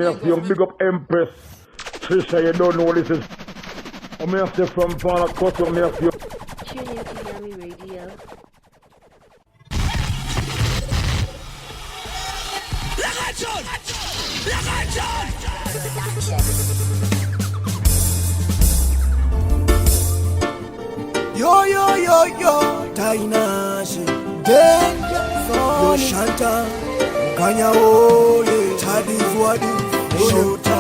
me have to big up Empress. Trisha, you don't know what this is. I may have to from Pana Koto, me have to. Tune into Yummy Radio. Yo, Tainashi, Danger, Yo Shanta, Kanya Oye, Tadizwadi, Shota,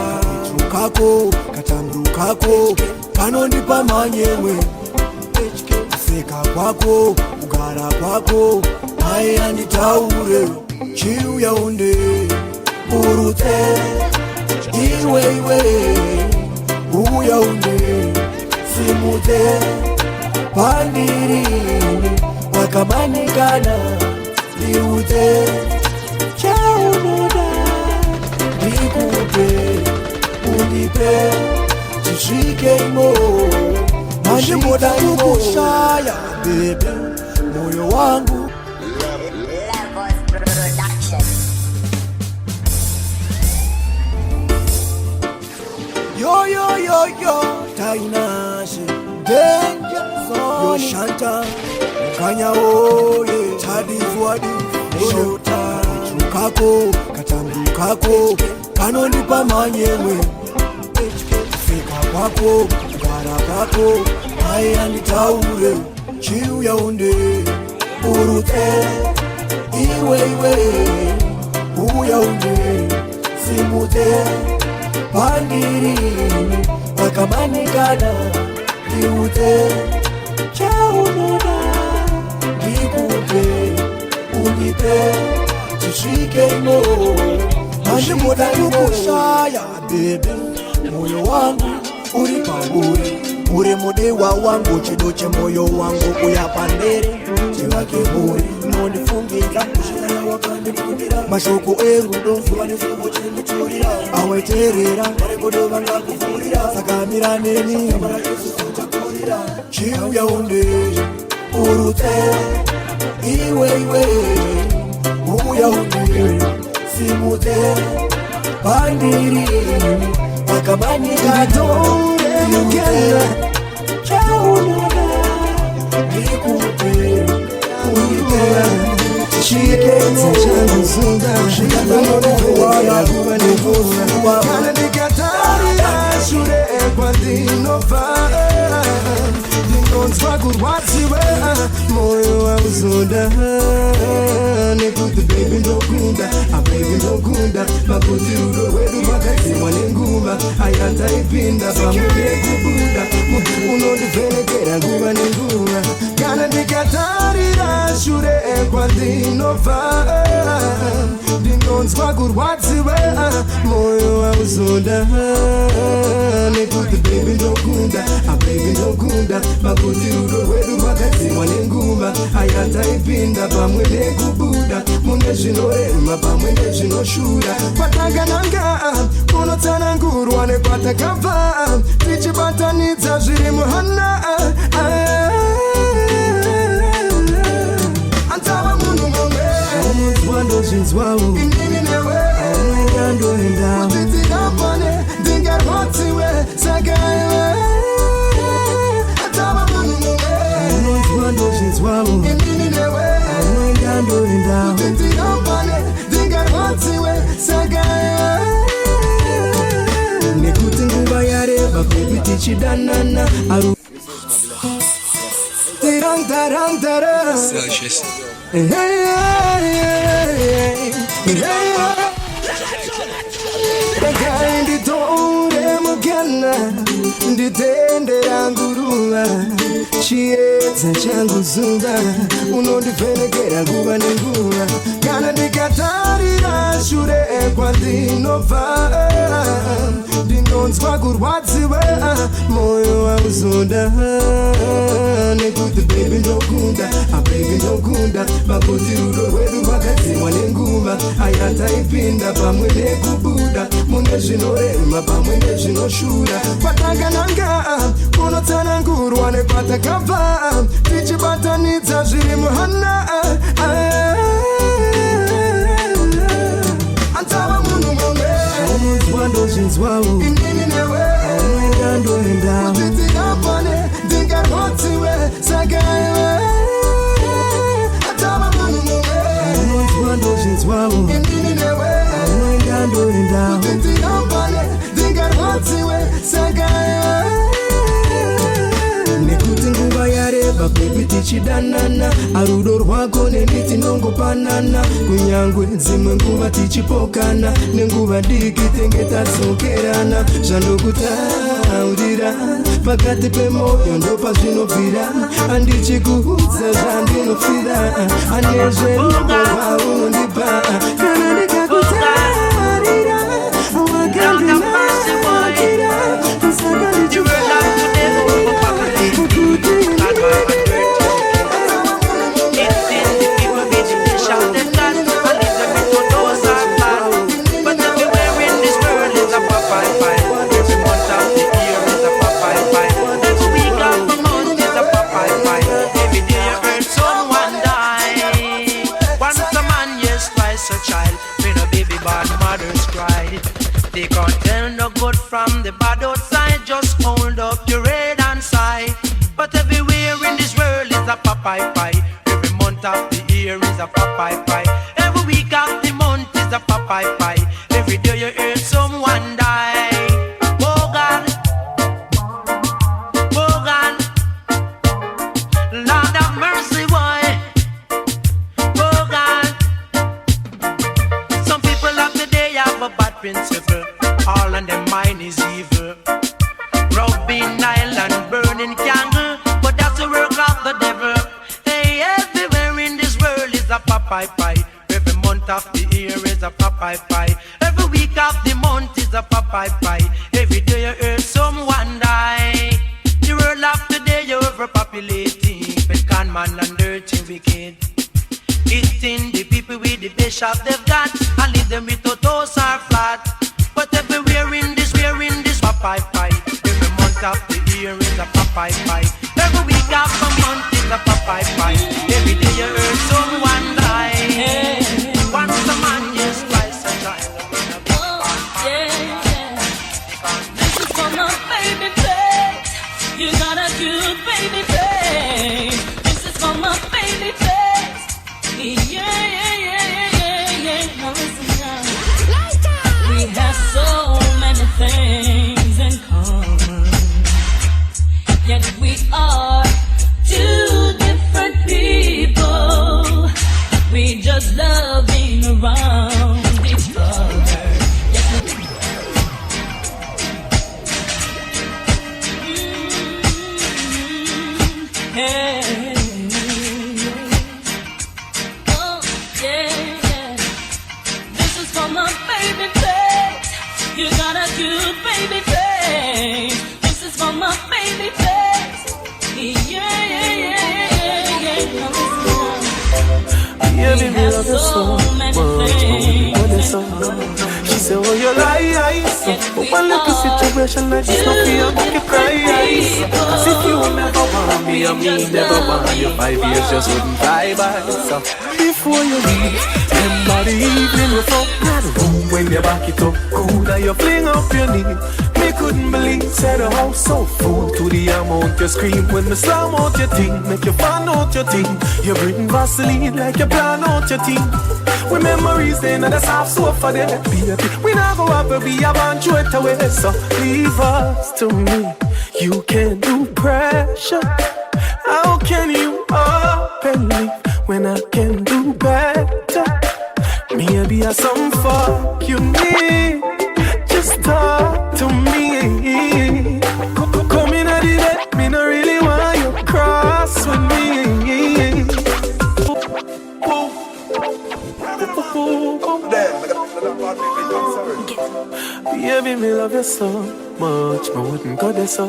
Kako, Katambu Kako, Kanonipa Manyewe, Seka Kwako, Ugara Kwako, Ayani Taure, Chiu Yaunde, Urute, Iwe, Uyaunde, Simute. Pandiri wakamanikana liute chaunoda nikupe unipe chishike imo manimoda ukushaya bebe moyo wangu Levels Production. Yo, Tainashi, Danger, Yo Shanta, Kanya Oye, Tadizwadi, Shota, Kako, Katambu Kako, Kanonipa Manyewe, Seka Kwako, Ugara Kwako, Ayani Taure, Chiu Yaunde, Urute, Iwe, Uyaunde, Simute, Pandiri wakamanikana liute chaunoda nikupe unipe chishike imo manimoda ukushaya bebe moyo wangu uri pamburi uri mudiwa wangu chidoche moyo wangu kuyapandere chivake muri nonifungira kushira wakandifundira mashoko erudo zuvanifumbo chemiturira aweterera varekodo kufurira sakamira neni amara yesu kuchakurira chiu yaunde urute iwe uyaunde simute pandiri wakamanikadore mukela chaunoda nikupe unipe Shiketsa changu zunda Shiketsa kuwa nikuwa Kana nikatari ashure kwa dinova Dingonzwa kurwatsiwe Moyo wa uzunda Nekuti baby ndokunda Baby ndokunda Makuti udo wedu makati wanenguma Ayata ipinda Pamuye kubuda Unodifenekera kuwa nenguma Kana nikatari ashure kwa dinova Dingonzwa kurwatsiwe Moyo wa uzunda Nekuti baby ndokunda Baby ndokunda Makuti udo wedu makati wanenguma Ayata ipinda pamwe nekubuda Mune zvinorema pamwe nezvinoshura Patakananga kunotsanangurwa nekwatakabva Tichibatanidza zviri muhana Antava munhu mumwe Unonzwa ndozvinzwawo Inini newe Aunenga ndoendawo Kutitirapane ndingarwadziwe Saka iwe Antava munhu mumwe Unonzwa ndozvinzwawo Inini newe Aunenga ndoendawo Kutitirapane ndingarwadziwe Saka iwe Nekuti nguva yareba baby tichidanana Tirang-tarang-tarang Regai nditore mugana Nditendera nguruva Chiedza changu zunga Unondifenekera nguva nenguva Kana ndikatarira shure kwandinobva Ndinonzwa kurwadziwe Moyo wauzonda Nekuti baby ndokunda Baby ndokunda Makuti rudo rwedu rwakadzimwa nenguva Ayata ipinda pamwe nekubuda Mune zvinorema pamwe nezvinoshura Patakananga kunotsanangurwa nekwatakabva Tichibatanidza zviri muhana Antava munhu mumwe emotions, wow. Ndoenda utikapone ndingarwotiwe sakaiwe atava munhu muwe unonzwa ndozvinzwavo ndoenda utikapone ndingarwotiwe sakaiwe nekuti nguva yareba bebi tichidanana arudo rwako neni tinongopanana kunyangwe dzimwe nguva tichipokana nenguva diki tenge tadzokerana zvandokutaurira pakati pemwoyo ndopazvinobvira handichikuudza zvandinofira anezverudo rwaunondipa kana ndikakutarira wakandinakira saka They can't tell no good from the bad outside. Just hold up your head and sigh. But everywhere in this world is a pie pie. Every month of the year is a pie pie. Every week of the month is a pie pie. Every day you hear someone die. Oh God, oh God, Lord have mercy, boy. Oh God, some people of the day have a bad principle. All on their mind is evil. Rubbing Nile and burning candle, but that's the work of the devil. Hey, everywhere in this world is a pie pie. Every month of the year is a pie pie. Every week of the month is a pie pie. Every day you hear someone die. The world of today you're overpopulating, but con man and dirty wicked. Eating the people with the best shop they've got, and leave them with toes or flat. But everywhere in this pie pie. Every month of the year is a pie pie. Every week of a month is a pie pie. Every day you hear someone die. Once a man, yes, twice a child. This is for my baby face. You got a good baby face. This is for my baby face. Yeah. Now listen now. We have so many things in common, yet we are two different people. We just love being around each other. Yes, hey. Oh, yeah. This is for my baby face. You got a good baby face. This is for my baby face. Yeah. Baby, me love you so much, she said, oh, you lie, but one little situation like this, no fear, make you cry. Cause if you never want me, I mean never want you, 5 years just wouldn't fly by. So before you leave, remember the evening we fuck the room when you back it up cool and you fling up your knee. Me couldn't believe, said the house so full to the amount you scream when me slam out your thing, make you fan out your thing. You bring Vaseline like you plan out your thing. With memories then and the soft sofa there, baby. We not go up and we have on throw it away. So leave us to me. You can't do pressure. How can you up and leave when I can do better? Maybe I some fuck you need. Just talk to me. Come in at the bed, me no really want you cross with me. Baby, me love you so much, I wouldn't go there so.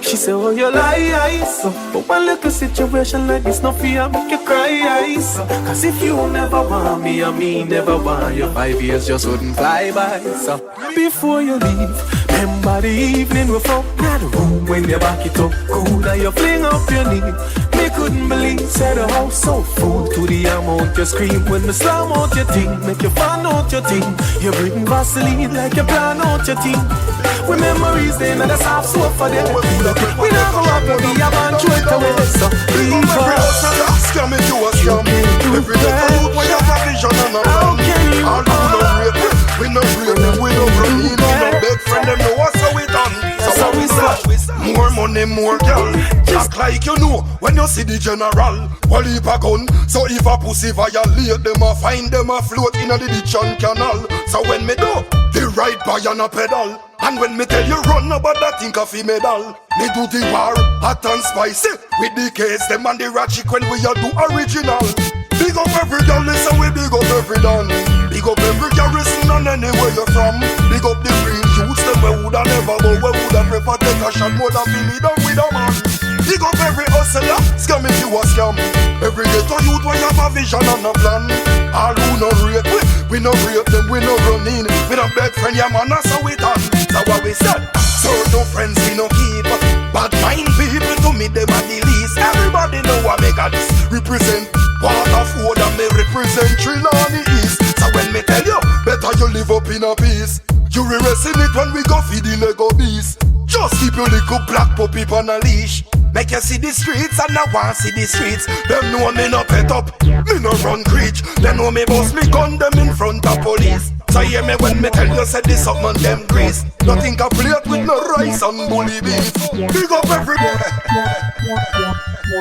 She said, oh, you lie, so. But one little situation like this, no fear, make you cry, so. Cause if you never want me, I mean never want you, 5 years just wouldn't fly by, so. Before you leave, Remember the evening we fuck in the room when you back it up cool and you fling up your knee. Me couldn't believe, said the house so full to the amount you scream when me slam out your thing, make you fan out your thing. You bring Vaseline like you plan out your thing. We memories then and the soft soap for them. We never have to be a man throw it away. So leave us. Scam it, you a scam. Every day for you when you have a vision and a plan. All who no rape, we no rape them, we no run in. We no beg friend them, know what's how we done. So what we say? More money, more girl. Act like you know when you see the general. Well, if a gun, so if a pussy violate them, a find them a float in a ditch and canal. So when me do, the right by on a pedal. And when me tell you run about that think of a medal. Me do the war, hot and spicy. With the case, them and the ratchet when we a do original. Big up every girl, listen we big up every done. Big up every garrison and anywhere you're from. Big up the real youths, them we woulda never go. We woulda prefer take a shot more than feel it done with a man. Big up every hustler, scam if you a scam. Every ghetto youth when you have a vision and a plan. All who no rape, we no rape them, we no run in. We no beg friend, yeah man, that's how we done. That's what we said. So no friends we no keep. Bad mind people to me them are the least. Everybody know I make a this represent. Waterford and me represent Trelawney East. So when me tell you, better you live up in a peace. You re-resting it when we go feed the Lego beast. Just keep your little black puppy on a leash. Make you see the streets and I want see the streets. Them know me no pet up, me no run creech. Them know me boss me gun them in front of police. So hear me when me tell you say this up man them grease. Nothing can plate with no rice and bully beef. Big up everybody.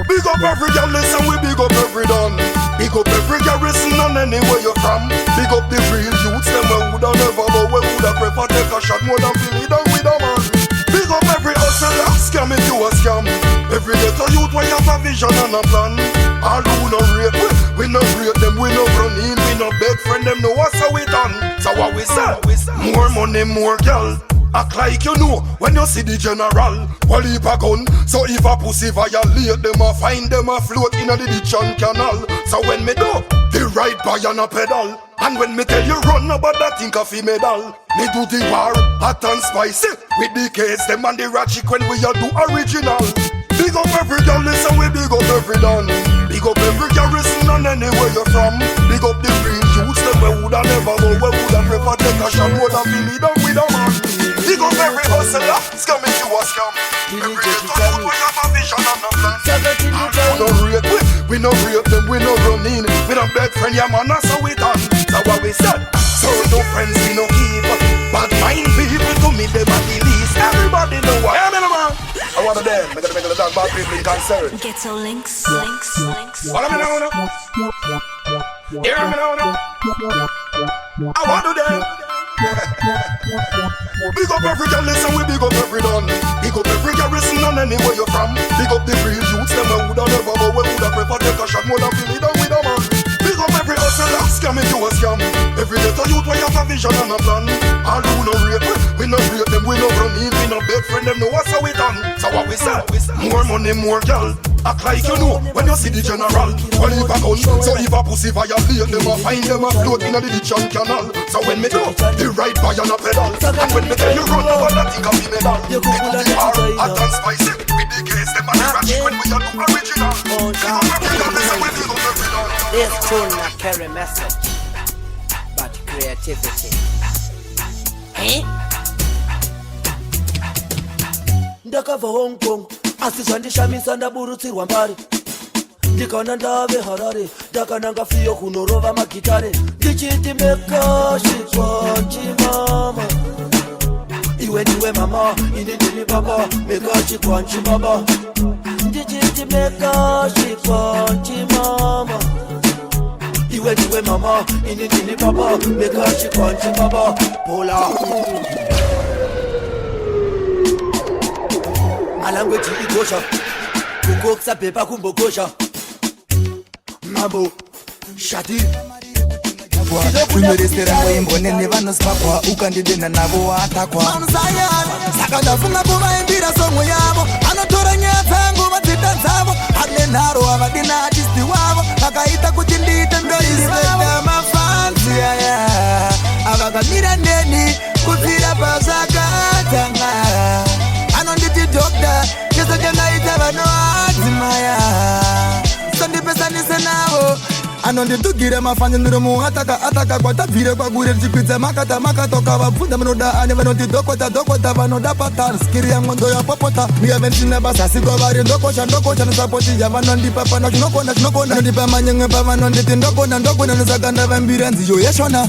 Big up every girl, listen we big up every done. Big up every garrison and anywhere you're from. Big up the real youths, them we woulda never go. We woulda prefer take a shot more than feel it done with a man. Big up every hustler, scam if you a scam. Every ghetto youth when you have a vision and a plan. All who no rape, we no rape them, we no run in. We no beg friend them, know what's how we done. So what we say? More money, more girl. Act like you know when you see the general. Well, if a gun, so if a pussy violate them, a find them a float in a ditch and canal. So when me do, the right by on a pedal. And when me tell you run about that think of a medal. Me do the war, hot and spicy. With the case, them and the ratchet when we a do original. Big up every girl, listen we big up every done. Big up every garrison and anywhere you're from. Big up the real youths, them we woulda never go. We woulda prefer take a shot more than feel it done with a man. Big up every hustler, scam if you a scam. Every ghetto youth we have a vision and a plan. We no rape, we no rape them, we no run in. We no beg friend, yeah man, that's how we done. That's what we said. So no friends we no keep. Bad mind people to me them are the least. Everybody know what I mean, man. I want to them, I gotta make a done bad people in concern. Ghetto links, links, links. What I mean now? Hear me now? I want to them. Big up every girl, listen we big up every done. Big up every garrison and anywhere you're from. Big up the real youths, them we woulda never go. We woulda prefer take a shot more than feel it done with a man. Big up every hustler, scam if you a scam. Every ghetto youth when you have a vision and a plan. All who no rape, we no rape them, we no run in. We no beg friend them, know what's how we done. So what we say? More money, more girl. Act like you know when you see the general. Well if a gun, so if a pussy violate them, a find them a float in a ditch and canal. So when me do, the right by on a pedal. And when me tell you run over that thing of the medal. They do the war, hot and spicy. With the case, them and the ratchet when we are do original. Big up every girl, listen we big up every done. This tune not carry message, but creativity. Eh? Ndakava Hong Kong asishandisha misanda burutsirwa mbari ndikana ndave Harare ndakananga fiyo kunorova magitare ndichiti mekashikwanchi mama iwe ndiwe mama ini ndini baba mekashikwanchi baba ndichiti mekashikwanchi mama iwe ndiwe mama ini ndini baba mekashikwanchi baba Pola language igosha kukoksa pepa kumbogosha mambo shadi kunoresera waimbo nene vanospakwa ukandidena navo watakwa saka ndafunga kuvaimbira somwe yavo anotora nyaya dzangu vadzita dzavo ane nharo havadina achisti wavo vakaita kuti ndiite mberi vava mafanzi aya avakamira neni kupfira pazakata anonditugire mafanye ndiromu ataka kwatavhire kwagure chikwidza makata toka vapfunda vanoda ane vanoti dokota vanoda patani skiri yamwondo yapopota miyaventina basa siko vari ndokosha nosapoti yavanondipa pana chinokona nondipa manyemwe pavanonditi ndokona nosakanda vambira nziyo yeshona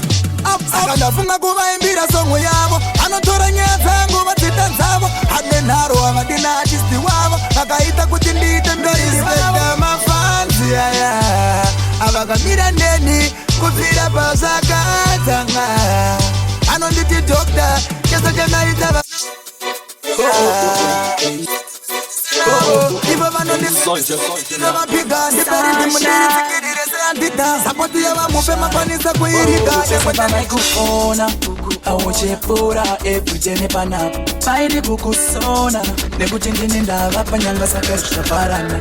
saka ndafunga kuvaimbira somwe yavo anotora nyaya dzangu vadzita dzavo ane nharo havadina achisti wavo vakaita kuti ndiite ndoispekta mafanzi aya avakamira neni kubvira pazvakadzanga anonditi dokta cheso chanaita ivo vanondivamapiga ndiparindimudirisikirire seandita sapoti yavamupe makwanisa kuirigaaekufona awochepura ebvutene panapo pairi kukusona nekuti ndini ndava panyanga saka zvichaparana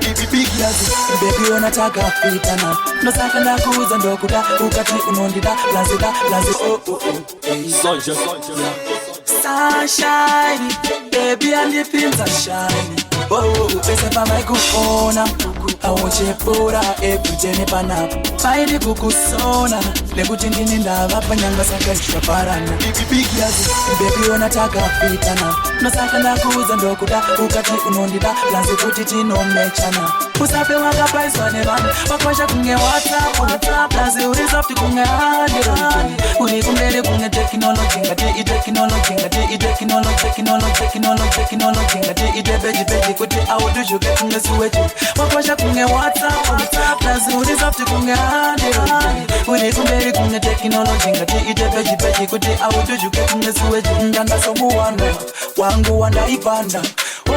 bebiona takapitana nosaka ndakuudza ndokuda ukati unondida lazida sunshine baby andipinza shine pese pamaikufona awochepura ebvutene panapo pairi kukusona nekuti ndini ndava panyanga saka zvichaparana bebiona takapitana nosaka ndakuudza ndokuda ukati unondida lazi kuti tinomechana usape wakapaiswa nevanhu wakwasha kunge whatsapp lazi uri soft kunge handirani uri kumberi kunge teknoloji ngati iteknoloji ngati itebejibeji kuti auduzhuke kunge suweji wakwasha kunge whatsapp lazi uri soft kunge handirani uri kumberi kunge teknoloji ngati itebejibeji kuti auduzhuke kunge suweji ndandasomuwanda wangu wandaipanda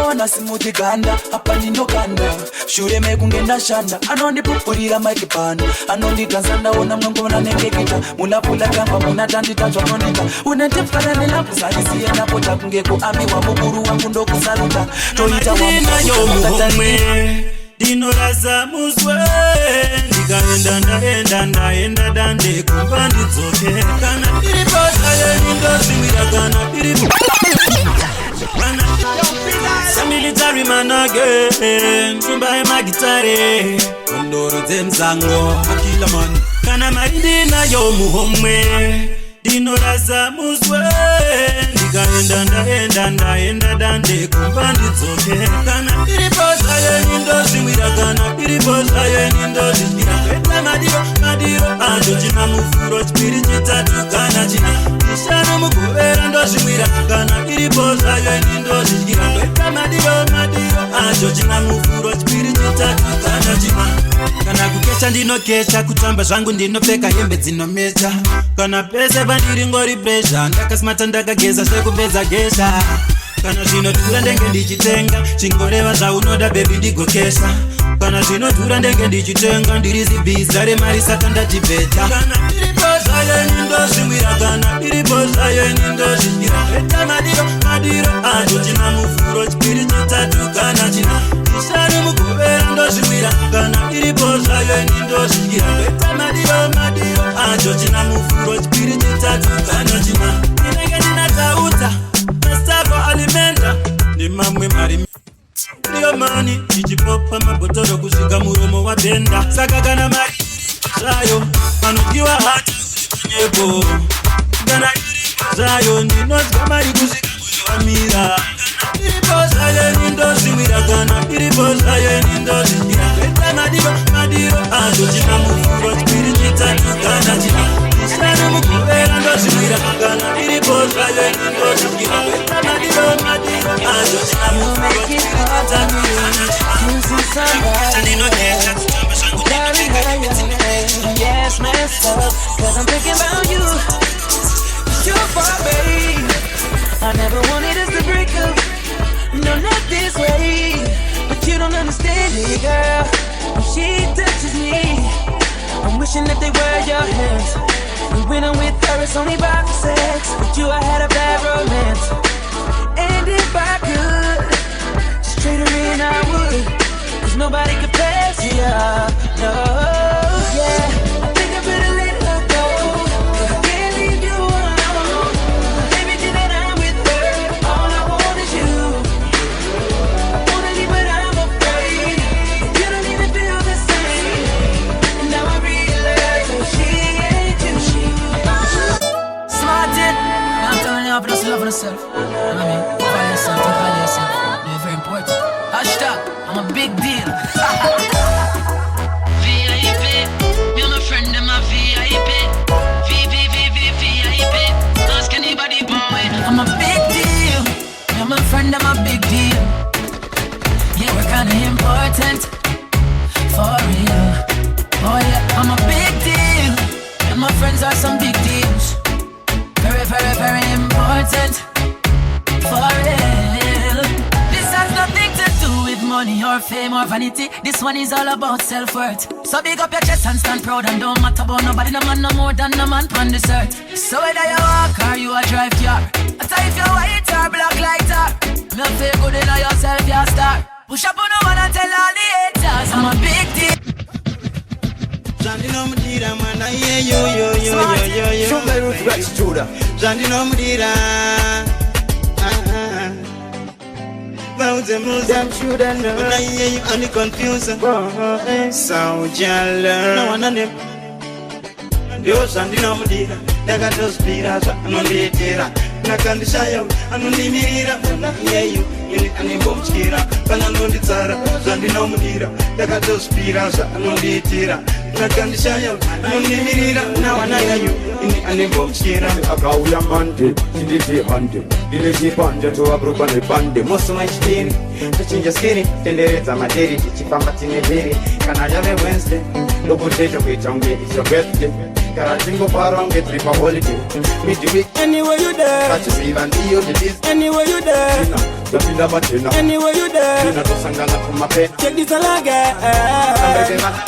ona simuti ganda apa ndinokanda shure mekunge ndashanda anondipupurira maikipanda anondiganza ndaona mlongona nengekita munapula gamba munatanditatsva nondita unetepfana nelapuzarisiye napota kunge kuamiwa mukuru wangu ndokusaluta toita wamuhomwe ndinoraza muzwe ndikaenda ndaenda dande kumba ndidzoke kana ndiri pasayeni ndozvimira kana ndiri military man again tumba emagitare kondoro dzemzango akila man kana marindi nayo muhomwe ndinoraza muzwe ndikaenda dande kumba ndidzoke kana ndiri pasayeni ndozvimira kana ndiri pasayeni ndozvimira kweta madiro anjo china mufuro chipiri chitatu kana china ishano muguvera ndozvimira kana ndiri pasayeni ndozvimira kweta madiro anjo china mufuro chipiri chitatu kana china kana kukecha ndinokecha kutamba zvangu ndinopfeka hembe dzinomecha kana pese pandiri ngori pressure ndakasimata ndakageza sekupedza gesha kana zvinodhura ndenge ndichitenga chingoreva zvaunoda bebi ndigokesha kana zvinodhura ndenge ndichitenga ndiri zibhiza remari saka ndatibheta kana ndiri pasayeni ndozvimwira kana ndiri pasayeni ndozvimwira eta madiro anjo china mufuro chipiri chitatu kana china ishanu muguvera ndozvimwira kana ndiri pasayeni ndozvimwira eta madiro anjo china mufuro chipiri chitatu kana china inenge ndinatauta nasavo alimenta ndimamwe mari ndiyo mani ichipopa mabhotoro kusvika muromo wabhenda saka kana mari zvayo panodyiwa hati nyepo kana zvayo ndinodya mari kusvika muyoamira iri posayeni ndozvimwira kana iri posayeni ndozvimwira kweta madiro anjo china mufuro chipiri chitatu kana china ishanu muguvera ndozvimwira kana iri posayeni ndozvimwira kweta madiro anjo china mufuro chipiri chitatu yes, messed up, cause I'm thinking about you. You're far, babe. I never wanted us to break up. No, not this way. But you don't understand me, girl. When she touches me, I'm wishing that they were your hands. And when I'm with her, it's only about the sex. With you, I had a bad romance. And if I could just trade her in, I would. Cause nobody could pass you up. No, yeah. I think I better let her go. I can't leave you alone. Everything that I'm with her, all I want is you. I wanna leave but I'm afraid. You don't even feel the same. And now I realize Follow yourself, follow yourself. They're very important. Hashtag, I'm a big deal. VIP, me and my friend, I'm a VIP. VIP. Ask anybody, boy. I'm a big deal. Me and my friend, I'm a big deal. Yeah, we're kinda important. For real. Oh yeah, I'm a big deal. And my friends are some big deals. Very important. For real. This has nothing to do with money or fame or vanity. This one is all about self-worth. So big up your chest and stand proud and don't matter about nobody. No man no more than no man on this earth. So whether you walk or you a drive car, I tell if you're white or black lighter, me feel good in yourself, you're a star. Push up on no one and tell all the haters I'm a big deal. Jandy no mudira mana yo. Shumba Roots Rex Judah. Jandy no mudira. Them children, I hear you and the confusion. So jealous. No one on them. Yo, Jandy no mudira. Daga dos piras, no litera. Nakandishayo, anunimirira. I hear you. Ani bomskira, pananundi tsara, Jandy no mudira. Daga dos piras, no litera. Nakandishayo, anunimirira. Now I hear you. Ani bomskira. Akauya mande, inditi hande, inditi pande to abruba ne bande. Most of my skin, touching your skinny, tendereza maderi, chichipamba tineberi. Kana jave Wednesday, local date of it on it's your birthday. Karatingo parong get trip a holiday. Meet the week Anywhere you there. catch us even the old days. Anywhere you there. The pinda batina, Anywhere you there. Tina to sangana from my pen. Check this alaga.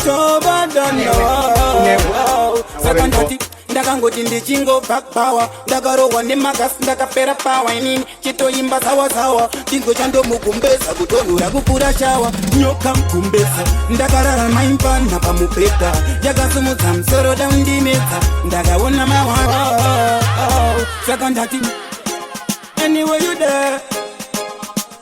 Toba don't know. Second party. Ndakangoti ndichingo back power ndakarohwa nemagas ndakapera power inini chitoimba sawa tingo chando mukumbesa kutonhura kupura shawa nyoka mkumbesa ndakarara maimpana pamupeta yakasumudza musoro daundimedza ndakaona mawa saka ndati anywhere you there.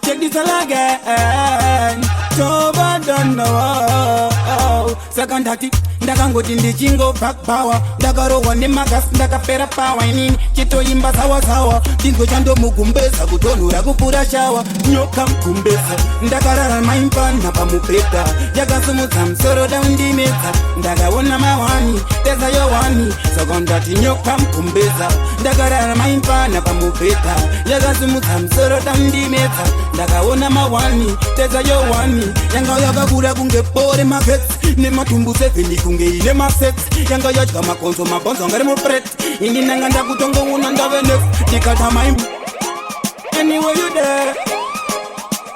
Check this all again. Toba don't know. Second hati ndakangoti ndichingo back power ndakarohwa nemagas ndakapera power inini chitoimba sawa tingo chando mukumbesa kutonhura kupura shawa nyoka mkumbesa ndakarara maimpana pamupeta yakasumudza musoro daundimedza ndakaona mawani teza yowani saka ndati nyoka mkumbesa ndakarara maimpana pamupeta yakasumudza musoro daundimedza ndakaona mawani teza yowani yanga yakakura kunge bore makets nematumbu 7 kunge ine masets yanga yadya makonzo mabonzo ngari mupret indi nanga ndakutongouna ndave next ndikata maimbu anywhere you there.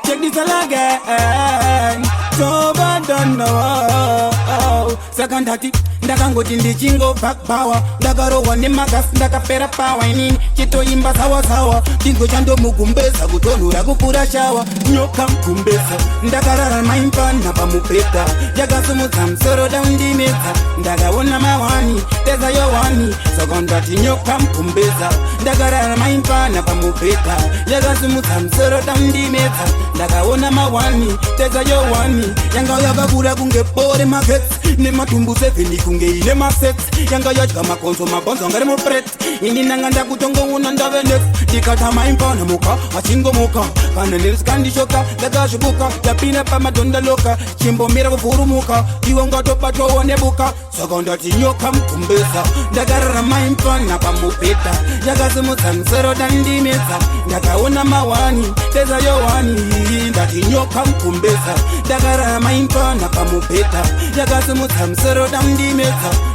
Check this all again. Toba don't know. Second hati ndakangoti ndichingo back power ndakarohwa nemagas ndakapera power inini chitoimba sawa tingo chando mukumbesa kutonhura kupura shawa nyoka mkumbesa ndakarara maimpana pamupeta yakasumudza musoro daundimedza ndakaona mawani teza yowani saka ndati nyoka mkumbesa ndakarara maimpana pamupeta yakasumudza musoro daundimedza ndakaona mawani teza yowani yanga yakakura kunge bore makets nematumbu 7 kunge ine masets yanga yadya makonzo mabonzo ngari mupret ini nanga ndakutongouna ndave next ndikata maimpana muka achingomuka kana nerisikandishoka ndakazvibuka yapinda pamadondaloka chimbomira kuvhurumuka iwe ngatobatowo nebuka saka ndati nyoka mukumbesa ndakarara maimpana pamupeta yakasumudza musoro dandimedza ndakaona mawani teza yowani ndati nyoka mukumbesa ndakarara maimpana pamupeta yakasumudza musoro dandimedza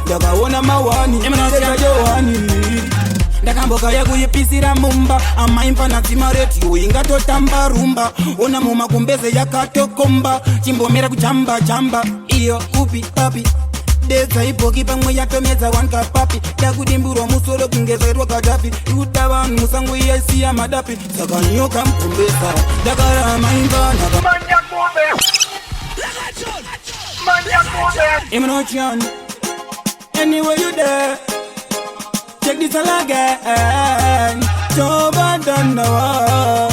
ndakaona mawani teza yowani ndakamboka yakuipisira mumba amaimba nadzima redio ingatotamba rumba ona mumakumbeze yakatokomba chimbomera kuchamba iyo upi papi dedza ibhoki pamwe yatomedza wankapapi dakudimburwa musoro kungezerwa kadhapi ikuda vanhu musango iyasiya madapi saka nyoka mukumbesa ndakarara maimba imanochian anywhere you there. Check this all again. Toba don't know.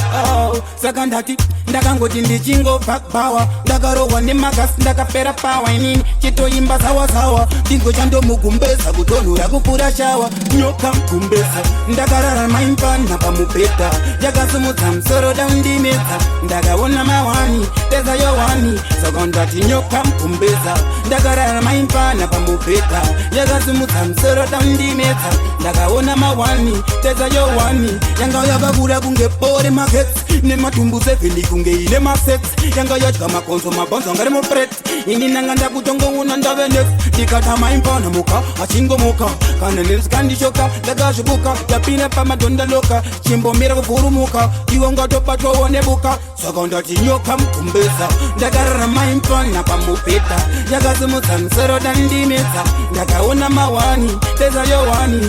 saka ndati ndakangoti ndichingobva pawa ndakarohwa nemagasi ndakapera pawa inini chitoimba zawazawa ndingo chandomugumbeza kutonhura kupfuura shawa nyoka mugumbeza ndakararama impana pamubhedha yakasumudza musoro daundimedza ndakaona mawani teza yowani saka ndati nyoka mugumbeza ndakararama impana pamubhedha yakasumudza musoro daundimedza ndakaona mawani teza yowani yanga yakakura kunge bore maketsi nematumbu 7 kunge ine masets yanga yadya makonzo mabonzo angari mupret ini nanga ndakutongoona ndave nefu ndikatama impana muka achingomuka kana nesikandishoka ndakazvibuka yapina pamadhonda loka chimbomira kuvhurumuka iwe ungatobatwawo nebuka saka ndati nyoka mugumbeza ndakararama impana pamubhedha yakasimudza musoro dandimedza ndakaona mawani teza yowani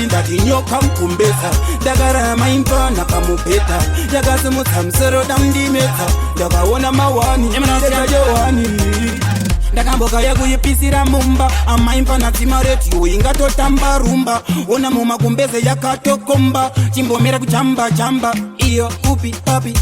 ndati nyoka mugumbeza ndakararama impana pamubhedha yakasimudza musoro dandimedza ndakaona mawani teza yowani ndakamboka yakuipisira mumba amaimba nadzimaretio ingatotamba rumba ona mumagumbeze yakatokomba chimbomera kuchamba chamba iyo upi papi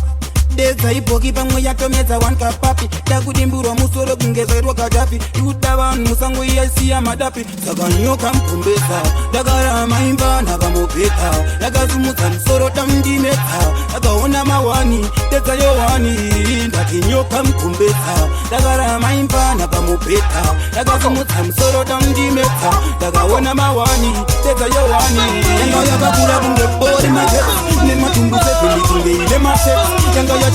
dedza ibhoki pamwe yatomedza wankapapi dakudimburwa musoro kungezairwa kadhafi ikuda vanhu musango iyaisiya madapi saka nyoka mugumbeza ndakarama imbana pamubhedha yakasumudza musoro damundimedza ndakaona mawani dedza yowani ndati nyoka mugumbeza ndakarama imbana pamubhedha yakasumudza musoro damundimedza ndakaona mawani dedza yowani yanga yakakura kunge bori magesi nematumbu 7 kunge ine masets yanga I'm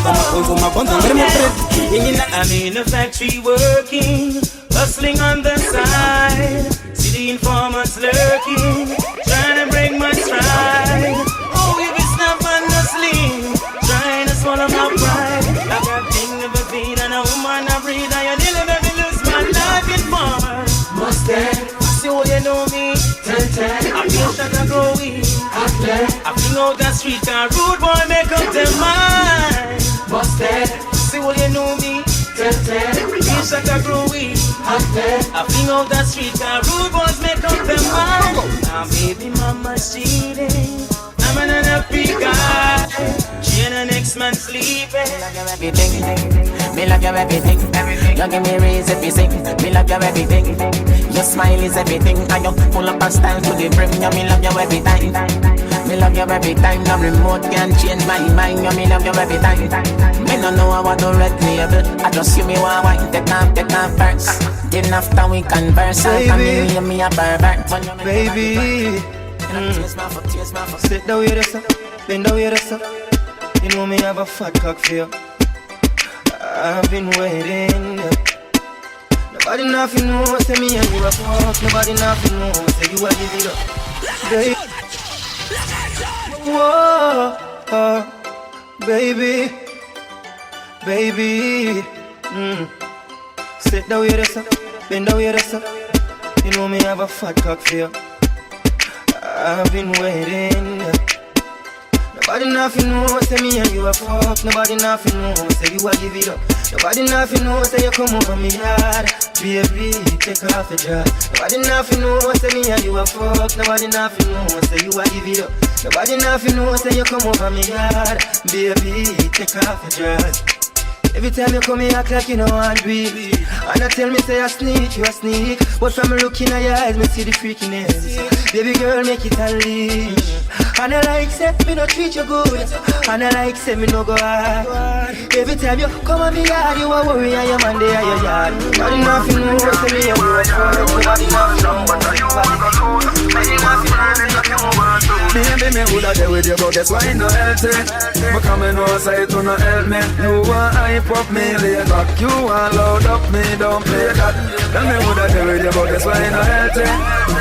in a factory working, hustling on the side. See the informants lurking, trying to break my stride. Oh, you be snap and no sling, trying to swallow my pride. I got thing of a feed and a woman I breathe. I nearly made me lose my life in Mars. Mustang, see what you know me. I feel that I grow weak. I fling out the street and rude boy make up their mind. Busted, see what you know me. Feel that I grow weak. I fling out the street and rude boys make up their mind. Now baby mama's cheating, I'm an unhappy guy. She and the next man sleeping. Me love your everything, you give me raise if you sing. Me love your everything, your smile is everything. And you full up a style to the brim. You me love you every time. Me love you every time. No remote can change my mind. You me love you every time. Me no know how to red label. I just see me one wine. Take off first. Then after we converse, I can hear me a pervert. Baby, sit down with us, bend down with us. You know me have a fat cock for you. I've been waiting. Nobody nothing knows, say me and you a fuck. Nobody nothing knows, say you a give it up. Baby, whoa, baby, baby. Sit down with us, bend down with us. You know me have a fat cock for you. I've been waiting. Nobody nothing knows, say me and you a fuck. Nobody nothing knows, say you a give it up. Nobody nothing knows, say you come over me yard. Baby, take off the dress. Nobody nothing knows, say me and you a fuck. Nobody nothing knows, say you a give it up. Nobody nothing knows, say you come over me yard. Baby, take off the dress. Every time you come here, act like you know I'm baby. And I tell me say I sneak, you a sneak. But from looking at your eyes, me see the freakiness. Baby girl, make it unleash. And I like say, me no treat you good. And I like say, me no go hard. Every time you come on me yard, you a worry and your man there at your yard. Nobody nothing knows, say me a word. Nobody nothing knows, but you a nobody nothing knows, say you come over too. Maybe me woulda there with you, but that's why no healthy. But come and know, say it to no help me. You want hype up me, lay back. You want loud up me, don't play that. Tell me woulda there with you, but that's why no healthy.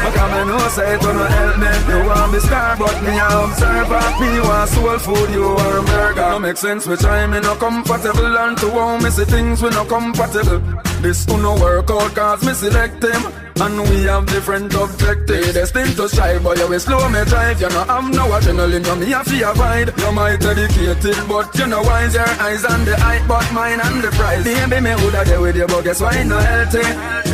But come and know, say it to no help me. You want me star, but me a observer. Me want soul food, you want a burger. No make sense, we try me no comfortable. And to how me see things we no compatible. This who no work out, cause me select him. And we have different objectives. Destined to strive, but you will slow me drive. You know I'm no adrenaline, you me have to avoid. You might dedicated, but you know wise. Your eyes on the eye, but mine on the prize. Baby, me woulda there with you, but guess why no healthy?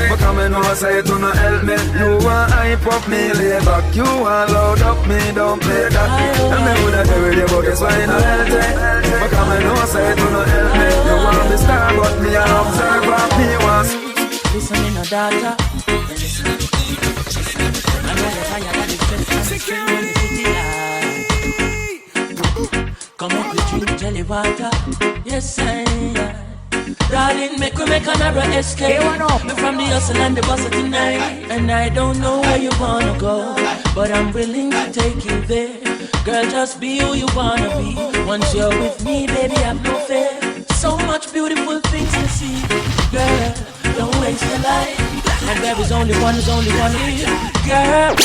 But come and know, say it to no help me. You want hype up me, lay back. You want loud up me, don't play that. And me woulda there with you, but guess why no healthy? But come and know say to no help me. You want the star, but me an observer. Me was. Listen in a data. I know you're tired of this stress and strain in the city life. Come up with drink jelly water. Yes, I am. Darling, make another escape. Me from the hustle and the bustle tonight. And I don't know where you wanna go, but I'm willing to take you there. Girl, just be who you wanna be. Once you're with me, baby, have no fear. So much beautiful things to see. Girl, don't waste your life. And there is only one, girl.